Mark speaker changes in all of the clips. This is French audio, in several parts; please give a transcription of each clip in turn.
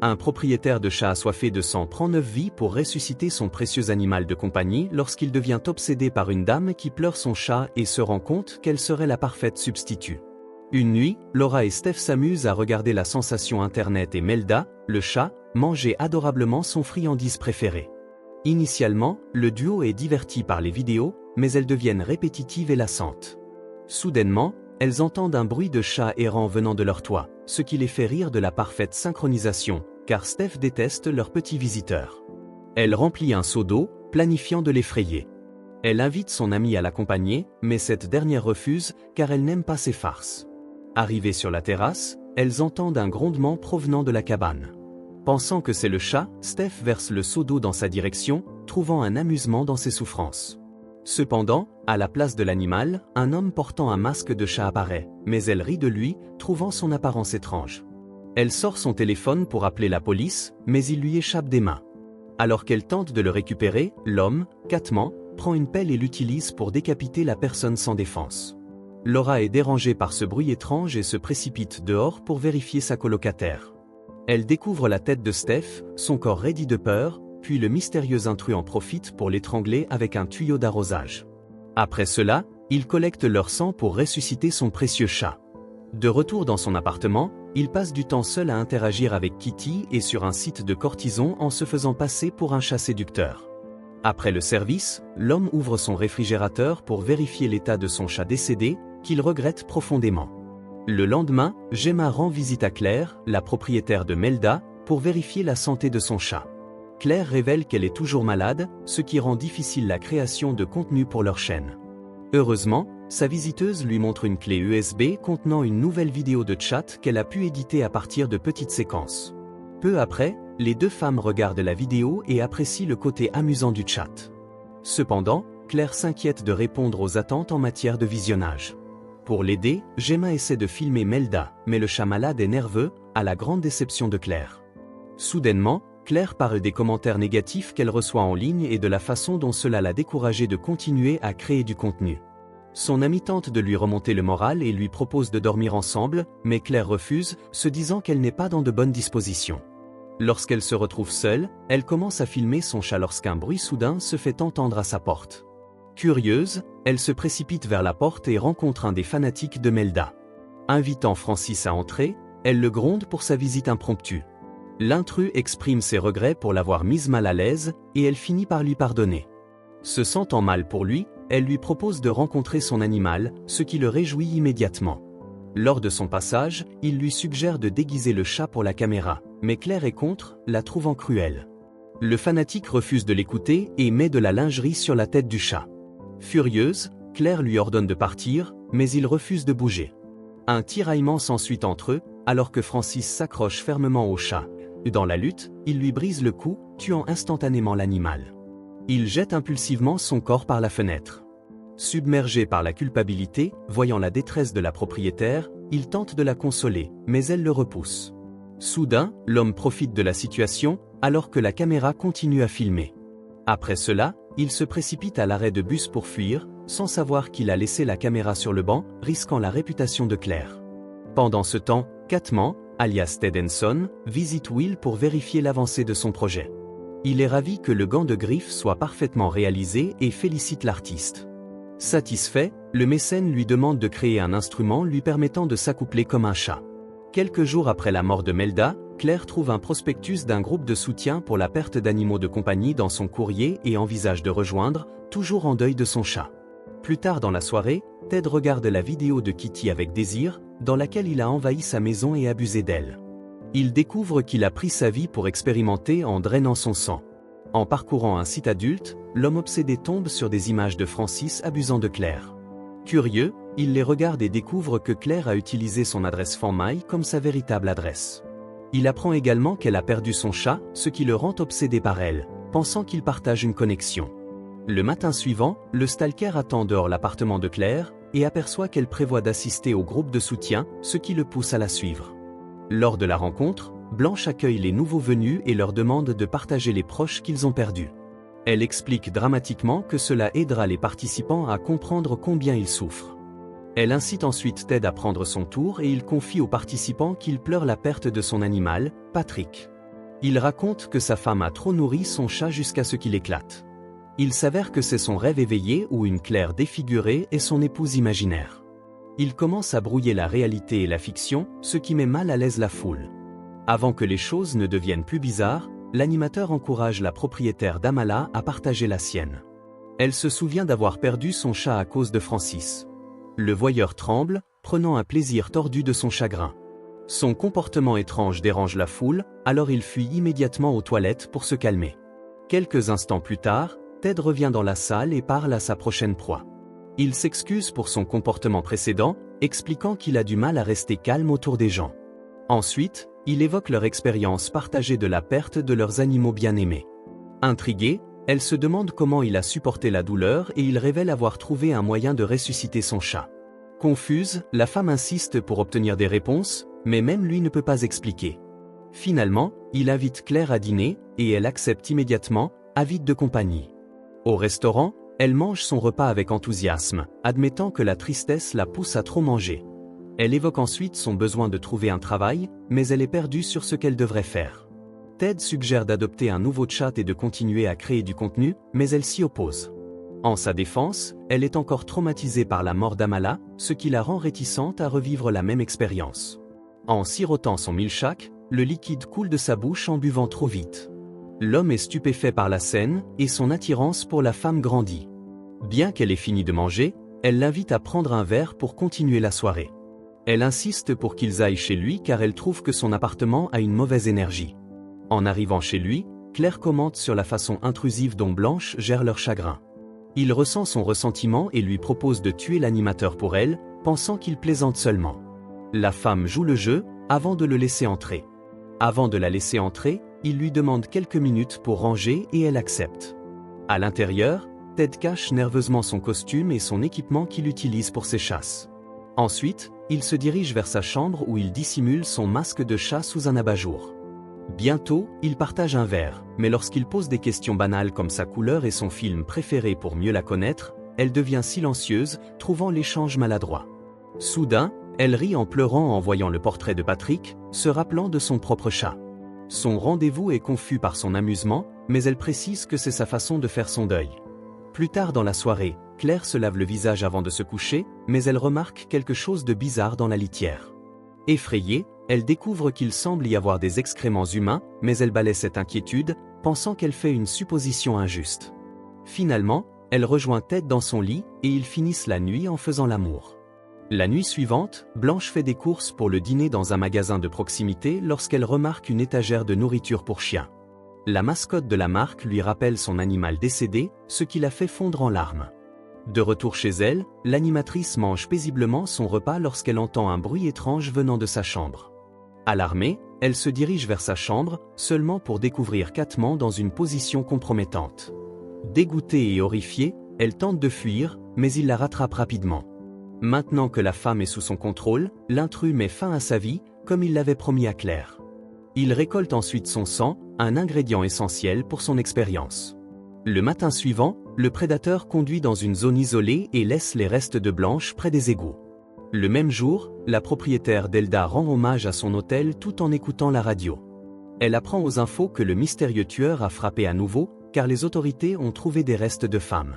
Speaker 1: Un propriétaire de chat assoiffé de sang prend 9 vies pour ressusciter son précieux animal de compagnie lorsqu'il devient obsédé par une dame qui pleure son chat et se rend compte qu'elle serait la parfaite substitut. Une nuit, Laura et Steph s'amusent à regarder la sensation internet et Melda, le chat, manger adorablement son friandise préférée. Initialement, le duo est diverti par les vidéos, mais elles deviennent répétitives et lassantes. Soudainement, elles entendent un bruit de chat errant venant de leur toit, ce qui les fait rire de la parfaite synchronisation, car Steph déteste leurs petits visiteurs. Elle remplit un seau d'eau, planifiant de l'effrayer. Elle invite son amie à l'accompagner, mais cette dernière refuse, car elle n'aime pas ces farces. Arrivées sur la terrasse, elles entendent un grondement provenant de la cabane. Pensant que c'est le chat, Steph verse le seau d'eau dans sa direction, trouvant un amusement dans ses souffrances. Cependant, à la place de l'animal, un homme portant un masque de chat apparaît, mais elle rit de lui, trouvant son apparence étrange. Elle sort son téléphone pour appeler la police, mais il lui échappe des mains. Alors qu'elle tente de le récupérer, l'homme, Catman, prend une pelle et l'utilise pour décapiter la personne sans défense. Laura est dérangée par ce bruit étrange et se précipite dehors pour vérifier sa colocataire. Elle découvre la tête de Steph, son corps raidi de peur, puis le mystérieux intrus en profite pour l'étrangler avec un tuyau d'arrosage. Après cela, il collecte leur sang pour ressusciter son précieux chat. De retour dans son appartement, il passe du temps seul à interagir avec Kitty et sur un site de courtisan en se faisant passer pour un chat séducteur. Après le service, l'homme ouvre son réfrigérateur pour vérifier l'état de son chat décédé, qu'il regrette profondément. Le lendemain, Gemma rend visite à Claire, la propriétaire de Melda, pour vérifier la santé de son chat. Claire révèle qu'elle est toujours malade, ce qui rend difficile la création de contenu pour leur chaîne. Heureusement, sa visiteuse lui montre une clé USB contenant une nouvelle vidéo de chat qu'elle a pu éditer à partir de petites séquences. Peu après, les deux femmes regardent la vidéo et apprécient le côté amusant du chat. Cependant, Claire s'inquiète de répondre aux attentes en matière de visionnage. Pour l'aider, Gemma essaie de filmer Melda, mais le chat malade est nerveux, à la grande déception de Claire. Soudainement, Claire parle des commentaires négatifs qu'elle reçoit en ligne et de la façon dont cela l'a découragée de continuer à créer du contenu. Son amie tente de lui remonter le moral et lui propose de dormir ensemble, mais Claire refuse, se disant qu'elle n'est pas dans de bonnes dispositions. Lorsqu'elle se retrouve seule, elle commence à filmer son chat lorsqu'un bruit soudain se fait entendre à sa porte. Curieuse, elle se précipite vers la porte et rencontre un des fanatiques de Melda. Invitant Francis à entrer, elle le gronde pour sa visite impromptue. L'intrus exprime ses regrets pour l'avoir mise mal à l'aise, et elle finit par lui pardonner. Se sentant mal pour lui, elle lui propose de rencontrer son animal, ce qui le réjouit immédiatement. Lors de son passage, il lui suggère de déguiser le chat pour la caméra, mais Claire est contre, la trouvant cruelle. Le fanatique refuse de l'écouter et met de la lingerie sur la tête du chat. Furieuse, Claire lui ordonne de partir, mais il refuse de bouger. Un tiraillement s'ensuit entre eux, alors que Francis s'accroche fermement au chat. Dans la lutte, il lui brise le cou, tuant instantanément l'animal. Il jette impulsivement son corps par la fenêtre. Submergé par la culpabilité, voyant la détresse de la propriétaire, il tente de la consoler, mais elle le repousse. Soudain, l'homme profite de la situation, alors que la caméra continue à filmer. Après cela, il se précipite à l'arrêt de bus pour fuir, sans savoir qu'il a laissé la caméra sur le banc, risquant la réputation de Claire. Pendant ce temps, Catman, alias Ted Henson, visite Will pour vérifier l'avancée de son projet. Il est ravi que le gant de griffe soit parfaitement réalisé et félicite l'artiste. Satisfait, le mécène lui demande de créer un instrument lui permettant de s'accoupler comme un chat. Quelques jours après la mort de Melda, Claire trouve un prospectus d'un groupe de soutien pour la perte d'animaux de compagnie dans son courrier et envisage de rejoindre, toujours en deuil de son chat. Plus tard dans la soirée, Ted regarde la vidéo de Kitty avec désir, dans laquelle il a envahi sa maison et abusé d'elle. Il découvre qu'il a pris sa vie pour expérimenter en drainant son sang. En parcourant un site adulte, l'homme obsédé tombe sur des images de Francis abusant de Claire. Curieux, il les regarde et découvre que Claire a utilisé son adresse FanMai comme sa véritable adresse. Il apprend également qu'elle a perdu son chat, ce qui le rend obsédé par elle, pensant qu'ils partagent une connexion. Le matin suivant, le stalker attend dehors l'appartement de Claire et aperçoit qu'elle prévoit d'assister au groupe de soutien, ce qui le pousse à la suivre. Lors de la rencontre, Blanche accueille les nouveaux venus et leur demande de partager les proches qu'ils ont perdus. Elle explique dramatiquement que cela aidera les participants à comprendre combien ils souffrent. Elle incite ensuite Ted à prendre son tour et il confie aux participants qu'il pleure la perte de son animal, Patrick. Il raconte que sa femme a trop nourri son chat jusqu'à ce qu'il éclate. Il s'avère que c'est son rêve éveillé ou une Claire défigurée et son épouse imaginaire. Il commence à brouiller la réalité et la fiction, ce qui met mal à l'aise la foule. Avant que les choses ne deviennent plus bizarres, l'animateur encourage la propriétaire d'Amala à partager la sienne. Elle se souvient d'avoir perdu son chat à cause de Francis. Le voyeur tremble, prenant un plaisir tordu de son chagrin. Son comportement étrange dérange la foule, alors il fuit immédiatement aux toilettes pour se calmer. Quelques instants plus tard, Ted revient dans la salle et parle à sa prochaine proie. Il s'excuse pour son comportement précédent, expliquant qu'il a du mal à rester calme autour des gens. Ensuite, il évoque leur expérience partagée de la perte de leurs animaux bien-aimés. Intriguée, elle se demande comment il a supporté la douleur et il révèle avoir trouvé un moyen de ressusciter son chat. Confuse, la femme insiste pour obtenir des réponses, mais même lui ne peut pas expliquer. Finalement, il invite Claire à dîner, et elle accepte immédiatement, avide de compagnie. Au restaurant, elle mange son repas avec enthousiasme, admettant que la tristesse la pousse à trop manger. Elle évoque ensuite son besoin de trouver un travail, mais elle est perdue sur ce qu'elle devrait faire. Ted suggère d'adopter un nouveau chat et de continuer à créer du contenu, mais elle s'y oppose. En sa défense, elle est encore traumatisée par la mort d'Amala, ce qui la rend réticente à revivre la même expérience. En sirotant son milkshake, le liquide coule de sa bouche en buvant trop vite. L'homme est stupéfait par la scène, et son attirance pour la femme grandit. Bien qu'elle ait fini de manger, elle l'invite à prendre un verre pour continuer la soirée. Elle insiste pour qu'ils aillent chez lui car elle trouve que son appartement a une mauvaise énergie. En arrivant chez lui, Claire commente sur la façon intrusive dont Blanche gère leur chagrin. Il ressent son ressentiment et lui propose de tuer l'animateur pour elle, pensant qu'il plaisante seulement. La femme joue le jeu, avant de le laisser entrer. Avant de la laisser entrer, il lui demande quelques minutes pour ranger et elle accepte. À l'intérieur, Ted cache nerveusement son costume et son équipement qu'il utilise pour ses chasses. Ensuite, il se dirige vers sa chambre où il dissimule son masque de chat sous un abat-jour. Bientôt, il partage un verre, mais lorsqu'il pose des questions banales comme sa couleur et son film préféré pour mieux la connaître, elle devient silencieuse, trouvant l'échange maladroit. Soudain, elle rit en pleurant en voyant le portrait de Patrick, se rappelant de son propre chat. Son rendez-vous est confus par son amusement, mais elle précise que c'est sa façon de faire son deuil. Plus tard dans la soirée, Claire se lave le visage avant de se coucher, mais elle remarque quelque chose de bizarre dans la litière. Effrayée, elle découvre qu'il semble y avoir des excréments humains, mais elle balaie cette inquiétude, pensant qu'elle fait une supposition injuste. Finalement, elle rejoint Ted dans son lit, et ils finissent la nuit en faisant l'amour. La nuit suivante, Blanche fait des courses pour le dîner dans un magasin de proximité lorsqu'elle remarque une étagère de nourriture pour chiens. La mascotte de la marque lui rappelle son animal décédé, ce qui la fait fondre en larmes. De retour chez elle, l'animatrice mange paisiblement son repas lorsqu'elle entend un bruit étrange venant de sa chambre. Alarmée, elle se dirige vers sa chambre, seulement pour découvrir Catman dans une position compromettante. Dégoûtée et horrifiée, elle tente de fuir, mais il la rattrape rapidement. Maintenant que la femme est sous son contrôle, l'intrus met fin à sa vie, comme il l'avait promis à Claire. Il récolte ensuite son sang, un ingrédient essentiel pour son expérience. Le matin suivant, le prédateur conduit dans une zone isolée et laisse les restes de Blanche près des égouts. Le même jour, la propriétaire d'Elda rend hommage à son hôtel tout en écoutant la radio. Elle apprend aux infos que le mystérieux tueur a frappé à nouveau, car les autorités ont trouvé des restes de femmes.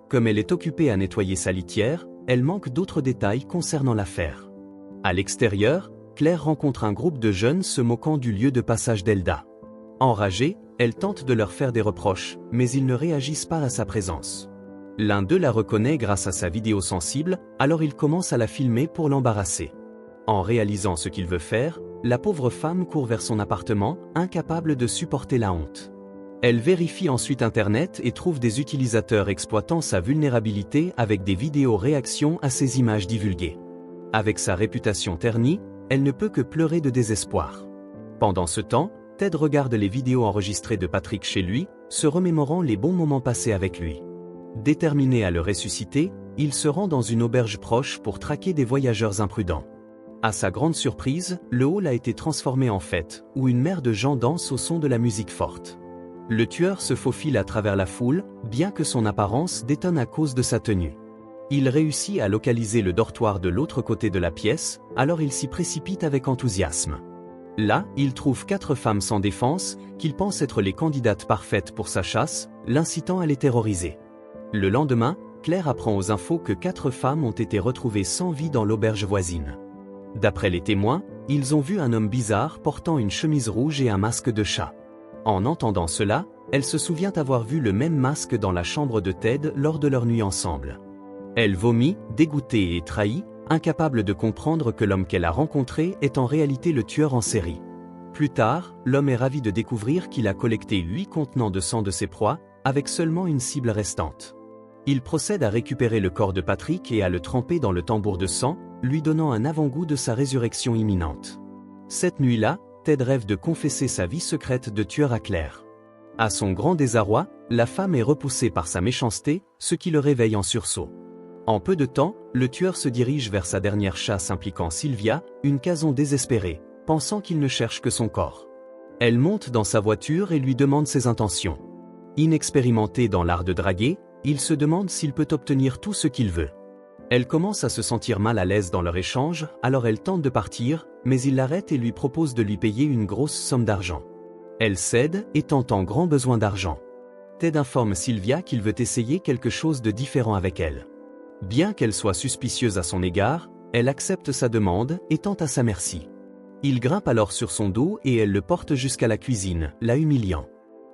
Speaker 1: Comme elle est occupée à nettoyer sa litière, elle manque d'autres détails concernant l'affaire. À l'extérieur, Claire rencontre un groupe de jeunes se moquant du lieu de passage d'Elda. Enragée, elle tente de leur faire des reproches, mais ils ne réagissent pas à sa présence. L'un d'eux la reconnaît grâce à sa vidéo sensible, alors il commence à la filmer pour l'embarrasser. En réalisant ce qu'il veut faire, la pauvre femme court vers son appartement, incapable de supporter la honte. Elle vérifie ensuite Internet et trouve des utilisateurs exploitant sa vulnérabilité avec des vidéos réactions à ces images divulguées. Avec sa réputation ternie, elle ne peut que pleurer de désespoir. Pendant ce temps, Ted regarde les vidéos enregistrées de Patrick chez lui, se remémorant les bons moments passés avec lui. Déterminé à le ressusciter, il se rend dans une auberge proche pour traquer des voyageurs imprudents. À sa grande surprise, le hall a été transformé en fête, où une mer de gens dansent au son de la musique forte. Le tueur se faufile à travers la foule, bien que son apparence détonne à cause de sa tenue. Il réussit à localiser le dortoir de l'autre côté de la pièce, alors il s'y précipite avec enthousiasme. Là, il trouve 4 femmes sans défense, qu'il pense être les candidates parfaites pour sa chasse, l'incitant à les terroriser. Le lendemain, Claire apprend aux infos que 4 femmes ont été retrouvées sans vie dans l'auberge voisine. D'après les témoins, ils ont vu un homme bizarre portant une chemise rouge et un masque de chat. En entendant cela, elle se souvient avoir vu le même masque dans la chambre de Ted lors de leur nuit ensemble. Elle vomit, dégoûtée et trahie, incapable de comprendre que l'homme qu'elle a rencontré est en réalité le tueur en série. Plus tard, l'homme est ravi de découvrir qu'il a collecté 8 contenants de sang de ses proies, avec seulement une cible restante. Il procède à récupérer le corps de Patrick et à le tremper dans le tambour de sang, lui donnant un avant-goût de sa résurrection imminente. Cette nuit-là, Ted rêve de confesser sa vie secrète de tueur à Claire. À son grand désarroi, la femme est repoussée par sa méchanceté, ce qui le réveille en sursaut. En peu de temps, le tueur se dirige vers sa dernière chasse impliquant Sylvia, une Cason désespérée, pensant qu'il ne cherche que son corps. Elle monte dans sa voiture et lui demande ses intentions. Inexpérimenté dans l'art de draguer, il se demande s'il peut obtenir tout ce qu'il veut. Elle commence à se sentir mal à l'aise dans leur échange, alors elle tente de partir, mais il l'arrête et lui propose de lui payer une grosse somme d'argent. Elle cède, étant en grand besoin d'argent. Ted informe Sylvia qu'il veut essayer quelque chose de différent avec elle. Bien qu'elle soit suspicieuse à son égard, elle accepte sa demande, étant à sa merci. Il grimpe alors sur son dos et elle le porte jusqu'à la cuisine, la humiliant.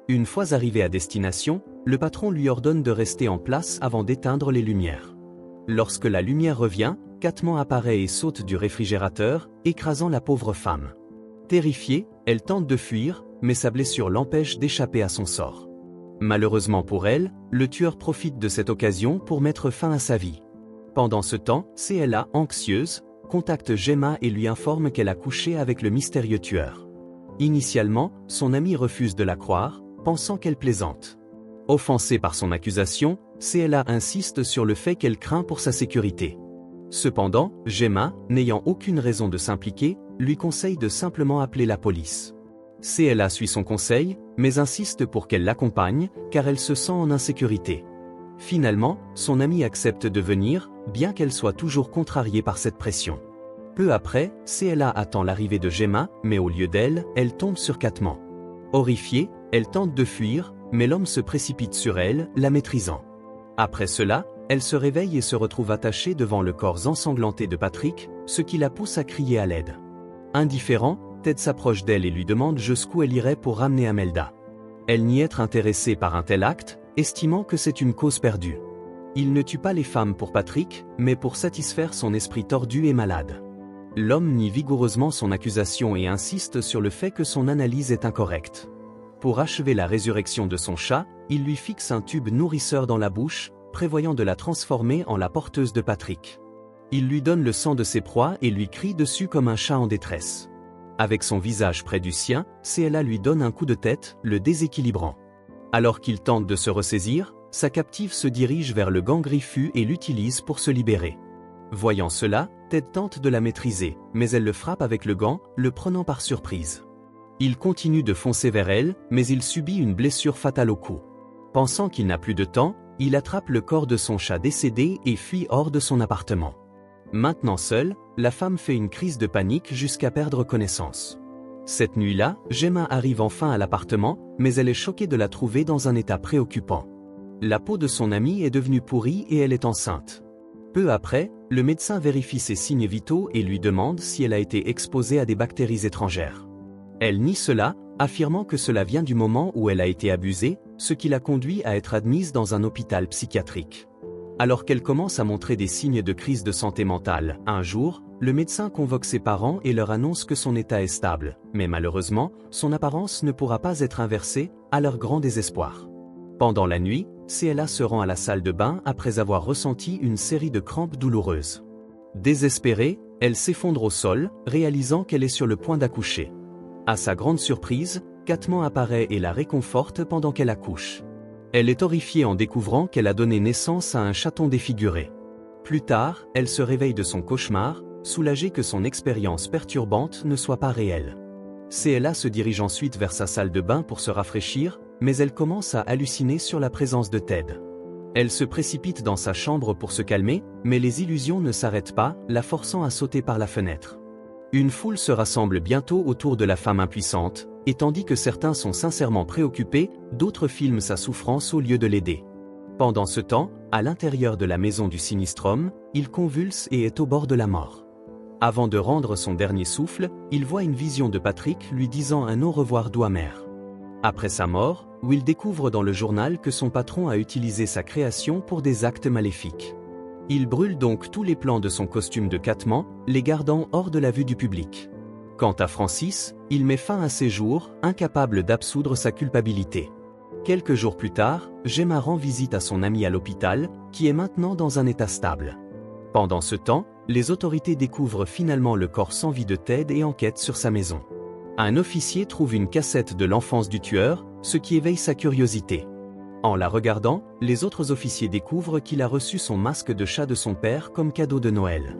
Speaker 1: Une fois arrivé à destination, le patron lui ordonne de rester en place avant d'éteindre les lumières. Lorsque la lumière revient, Catman apparaît et saute du réfrigérateur, écrasant la pauvre femme. Terrifiée, elle tente de fuir, mais sa blessure l'empêche d'échapper à son sort. Malheureusement pour elle, le tueur profite de cette occasion pour mettre fin à sa vie. Pendant ce temps, CLA, anxieuse, contacte Gemma et lui informe qu'elle a couché avec le mystérieux tueur. Initialement, son amie refuse de la croire, pensant qu'elle plaisante. Offensée par son accusation, CLA insiste sur le fait qu'elle craint pour sa sécurité. Cependant, Gemma, n'ayant aucune raison de s'impliquer, lui conseille de simplement appeler la police. CLA suit son conseil, mais insiste pour qu'elle l'accompagne, car elle se sent en insécurité. Finalement, son amie accepte de venir, bien qu'elle soit toujours contrariée par cette pression. Peu après, CLA attend l'arrivée de Gemma, mais au lieu d'elle, elle tombe sur Catman. Horrifiée, elle tente de fuir, mais l'homme se précipite sur elle, la maîtrisant. Après cela, elle se réveille et se retrouve attachée devant le corps ensanglanté de Patrick, ce qui la pousse à crier à l'aide. Indifférent, Ted s'approche d'elle et lui demande jusqu'où elle irait pour ramener Amelda. Elle nie être intéressée par un tel acte, estimant que c'est une cause perdue. Il ne tue pas les femmes pour Patrick, mais pour satisfaire son esprit tordu et malade. L'homme nie vigoureusement son accusation et insiste sur le fait que son analyse est incorrecte. Pour achever la résurrection de son chat, il lui fixe un tube nourrisseur dans la bouche, prévoyant de la transformer en la porteuse de Patrick. Il lui donne le sang de ses proies et lui crie dessus comme un chat en détresse. Avec son visage près du sien, CLA lui donne un coup de tête, le déséquilibrant. Alors qu'il tente de se ressaisir, sa captive se dirige vers le gant griffu et l'utilise pour se libérer. Voyant cela, Ted tente de la maîtriser, mais elle le frappe avec le gant, le prenant par surprise. Il continue de foncer vers elle, mais il subit une blessure fatale au cou. Pensant qu'il n'a plus de temps, il attrape le corps de son chat décédé et fuit hors de son appartement. Maintenant seule, la femme fait une crise de panique jusqu'à perdre connaissance. Cette nuit-là, Gemma arrive enfin à l'appartement, mais elle est choquée de la trouver dans un état préoccupant. La peau de son amie est devenue pourrie et elle est enceinte. Peu après, le médecin vérifie ses signes vitaux et lui demande si elle a été exposée à des bactéries étrangères. Elle nie cela, affirmant que cela vient du moment où elle a été abusée, ce qui l'a conduit à être admise dans un hôpital psychiatrique. Alors qu'elle commence à montrer des signes de crise de santé mentale, un jour, le médecin convoque ses parents et leur annonce que son état est stable, mais malheureusement, son apparence ne pourra pas être inversée, à leur grand désespoir. Pendant la nuit, CLA se rend à la salle de bain après avoir ressenti une série de crampes douloureuses. Désespérée, elle s'effondre au sol, réalisant qu'elle est sur le point d'accoucher. À sa grande surprise, Catman apparaît et la réconforte pendant qu'elle accouche. Elle est horrifiée en découvrant qu'elle a donné naissance à un chaton défiguré. Plus tard, elle se réveille de son cauchemar, soulagée que son expérience perturbante ne soit pas réelle. CLA se dirige ensuite vers sa salle de bain pour se rafraîchir, mais elle commence à halluciner sur la présence de Ted. Elle se précipite dans sa chambre pour se calmer, mais les illusions ne s'arrêtent pas, la forçant à sauter par la fenêtre. Une foule se rassemble bientôt autour de la femme impuissante, et tandis que certains sont sincèrement préoccupés, d'autres filment sa souffrance au lieu de l'aider. Pendant ce temps, à l'intérieur de la maison du sinistre homme, il convulse et est au bord de la mort. Avant de rendre son dernier souffle, il voit une vision de Patrick lui disant un au revoir doux amer. Après sa mort, Will découvre dans le journal que son patron a utilisé sa création pour des actes maléfiques. Il brûle donc tous les plans de son costume de Catman, les gardant hors de la vue du public. Quant à Francis, il met fin à ses jours, incapable d'absoudre sa culpabilité. Quelques jours plus tard, Gemma rend visite à son ami à l'hôpital, qui est maintenant dans un état stable. Pendant ce temps, les autorités découvrent finalement le corps sans vie de Ted et enquêtent sur sa maison. Un officier trouve une cassette de l'enfance du tueur, ce qui éveille sa curiosité. En la regardant, les autres officiers découvrent qu'il a reçu son masque de chat de son père comme cadeau de Noël.